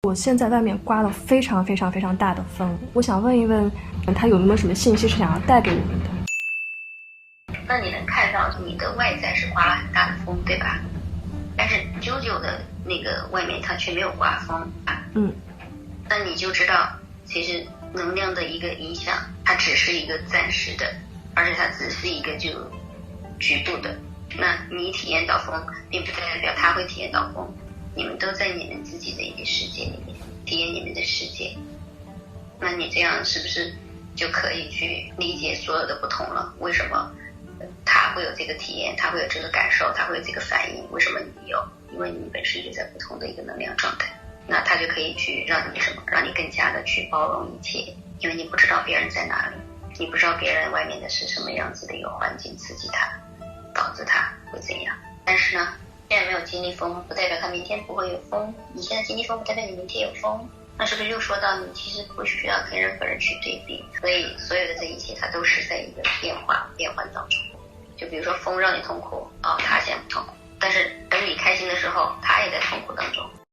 我现在外面刮了非常非常非常大的风，我想问一问他有没有什么信息是想要带给我们的。那你能看到你的外在是刮了很大的风，对吧？但是JoJo的那个外面它却没有刮风啊。那你就知道其实能量的一个影响它只是一个暂时的，而且它只是一个就局部的。那你体验到风并不代表他会体验到风，你们都在你们自己的一个世界里面体验你们的世界。那你这样是不是就可以去理解所有的不同了？为什么他会有这个体验，他会有这个感受，他会有这个反应，为什么你有？因为你们本是一个在不同的一个能量状态，那他就可以去让你什么，让你更加的去包容一切。因为你不知道别人在哪里，你不知道别人外面的是什么样子的一个环境刺激他，导致他会怎样。但是呢，现在没有经历风不代表他明天不会有风，你现在经历风不代表你明天有风。那是不是又说到你其实不需要跟任何人去对比，所以所有的这一切它都是在一个变换当中。就比如说风让你痛苦他现在